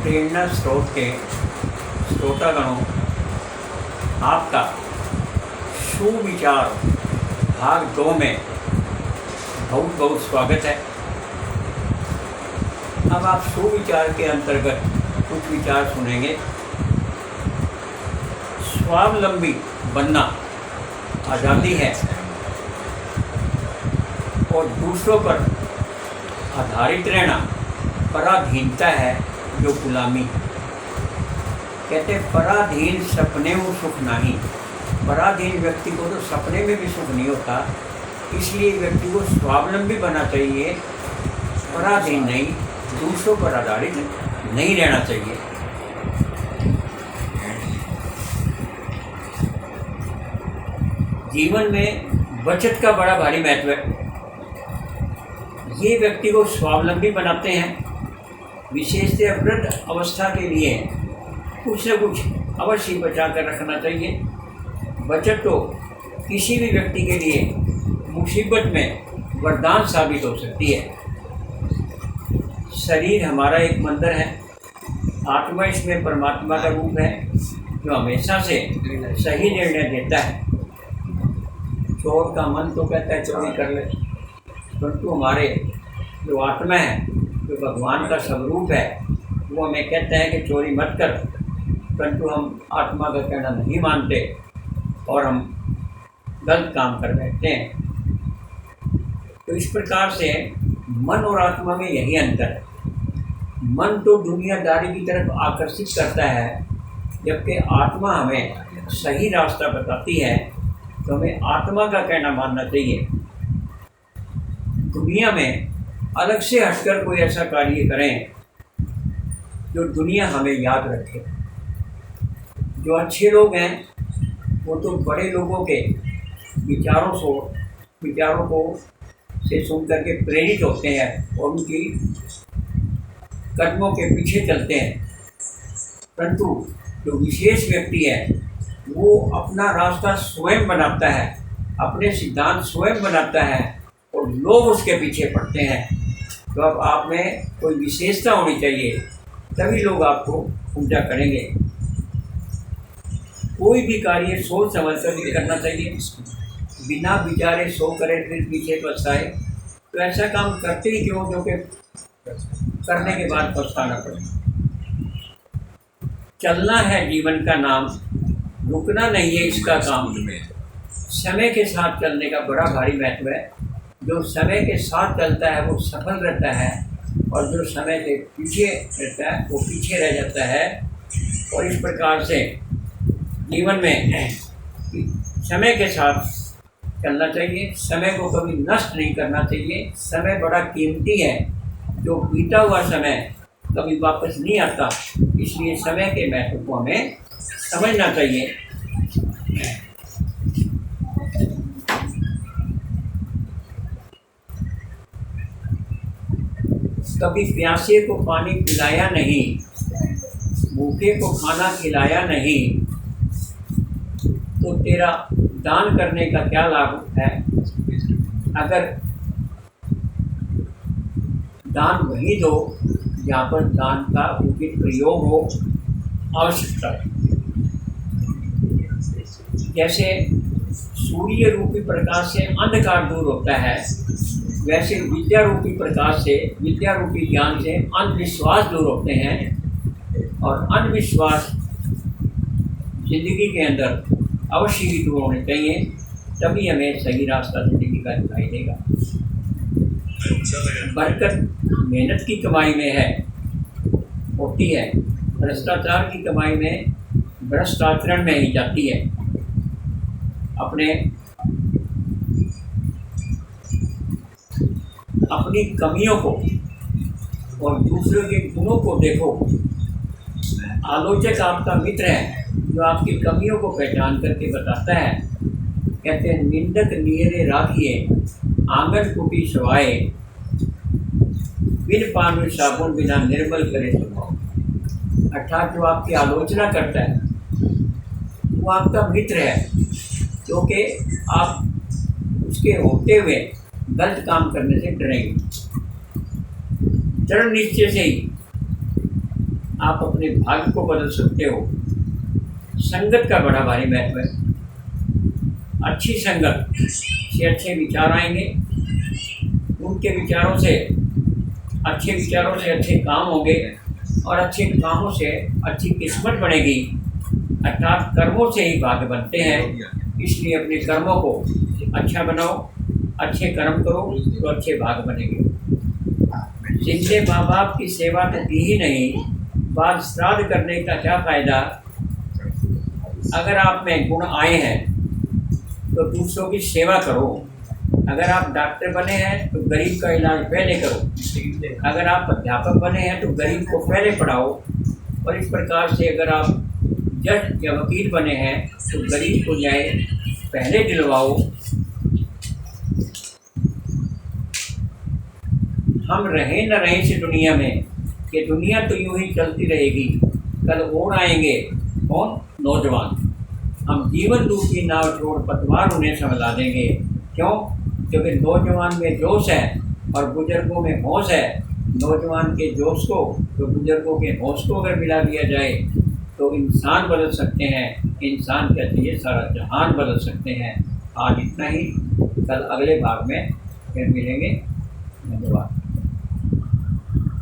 प्रेरणा स्रोत के श्रोतागणों, आपका सुविचार भाग 2 में बहुत बहुत स्वागत है। अब आप सुविचार के अंतर्गत कुछ विचार सुनेंगे। स्वावलंबी बनना आज़ादी है और दूसरों पर आधारित रहना पराधीनता है, जो गुलामी। कहते पराधीन सपने में सुख नहीं। पराधीन व्यक्ति को तो सपने में भी सुख नहीं होता, इसलिए व्यक्ति को स्वावलंबी बनना चाहिए। पराधीन नहीं, दूसरों पर आधारित नहीं रहना चाहिए। जीवन में बचत का बड़ा भारी महत्व है। ये व्यक्ति को स्वावलंबी बनाते हैं। विशेषतः वृद्ध अवस्था के लिए कुछ न कुछ अवश्य बचा कर रखना चाहिए। बचत तो किसी भी व्यक्ति के लिए मुसीबत में वरदान साबित हो सकती है। शरीर हमारा एक मंदिर है। आत्मा इसमें परमात्मा का रूप है, जो हमेशा से सही निर्णय देता है। चोर का मन तो कहता है चोरी कर ले, परंतु हमारे जो आत्मा है, जो भगवान का स्वरूप है, वो हमें कहता है कि चोरी मत कर, परंतु हम आत्मा का कहना नहीं मानते और हम गलत काम कर बैठते हैं। तो इस प्रकार से मन और आत्मा में यही अंतर है। मन तो दुनियादारी की तरफ आकर्षित करता है, जबकि आत्मा हमें सही रास्ता बताती है। तो हमें आत्मा का कहना मानना चाहिए। दुनिया में अलग से हटकर कोई ऐसा कार्य करें जो दुनिया हमें याद रखे। जो अच्छे लोग हैं वो तो बड़े लोगों के विचारों को से सुन करके प्रेरित होते हैं और उनकी कदमों के पीछे चलते हैं। परंतु जो विशेष व्यक्ति है वो अपना रास्ता स्वयं बनाता है, अपने सिद्धांत स्वयं बनाता है और लोग उसके पीछे पड़ते हैं। तो अब आप में कोई विशेषता होनी चाहिए, तभी लोग आपको पूजा करेंगे। कोई भी कार्य सोच समझ कर नहीं करना चाहिए। बिना विचारे सो करे फिर पीछे पछताए, तो ऐसा काम करते ही क्यों, जो कि करने के बाद पछताना पड़े। चलना है जीवन का नाम, रुकना नहीं है इसका काम। समय के साथ चलने का बड़ा भारी महत्व है। जो समय के साथ चलता है वो सफल रहता है, और जो समय के पीछे रहता है वो पीछे रह जाता है। और इस प्रकार से जीवन में समय के साथ चलना चाहिए। समय को कभी नष्ट नहीं करना चाहिए। समय बड़ा कीमती है। जो बीता हुआ समय कभी वापस नहीं आता, इसलिए समय के महत्व को हमें समझना चाहिए। कभी प्यासे को पानी पिलाया नहीं, भूखे को खाना खिलाया नहीं, तो तेरा दान करने का क्या लाभ है। अगर दान वही दो जहाँ पर दान का उचित प्रयोग हो, आवश्यकता। जैसे सूर्य रूपी प्रकाश से अंधकार दूर होता है, वैसे विद्या रूपी प्रकाश से, विद्या रूपी ज्ञान से अंधविश्वास दूर होते हैं। और अंधविश्वास जिंदगी के अंदर अवश्य ही दूर होने चाहिए, तभी हमें सही रास्ता जिंदगी का दिखाई देगा। बरकत मेहनत की कमाई में है, होती है। भ्रष्टाचार की कमाई में भ्रष्टाचरण में ही जाती है। अपनी कमियों को और दूसरों के गुणों को देखो। आलोचक आपका मित्र है, जो आपकी कमियों को पहचान करके बताता है। कहते हैं निंदक नियरे राखिए, आंगन कुटी सवाए, बिन पान साबुन बिना निर्मल करे स्वभाव। अर्थात जो आपकी आलोचना करता है वो आपका मित्र है, क्योंकि आप उसके होते हुए गलत काम करने से डरेंगे। दृढ़ निश्चय से ही आप अपने भाग्य को बदल सकते हो। संगत का बड़ा भारी महत्व है। अच्छी संगत से अच्छे विचार आएंगे, उनके विचारों से अच्छे काम होंगे और अच्छे कामों से अच्छी किस्मत बनेगी। अर्थात कर्मों से ही भाग्य बनते हैं। इसलिए अपने कर्मों को अच्छा बनाओ, अच्छे कर्म करो तो अच्छे भाग्य बनेंगे। जिनसे माँ बाप की सेवा तो की ही नहीं, बाद श्राद्ध करने का क्या फ़ायदा। अगर आप में गुण आए हैं तो दूसरों की सेवा करो। अगर आप डॉक्टर बने हैं तो गरीब का इलाज पहले करो। अगर आप अध्यापक बने हैं तो गरीब को पहले पढ़ाओ। और इस प्रकार से अगर आप जज या वकील बने हैं तो गरीब को न्याय पहले दिलवाओ। हम रहें न रहें इस दुनिया में, ये दुनिया तो यूं ही चलती रहेगी। कल और आएंगे कौन? नौजवान। हम जीवन रूपी नाव छोड़ पतवार उन्हें संभला देंगे। क्यों? क्योंकि नौजवान में जोश है और बुजुर्गों में होश है। नौजवान के जोश को तो बुजुर्गों के होश को अगर मिला दिया जाए तो इंसान बदल सकते हैं। इंसान क्या चाहिए, सारा जहान बदल सकते हैं। आज इतना ही, कल अगले भाग में फिर मिलेंगे। धन्यवाद।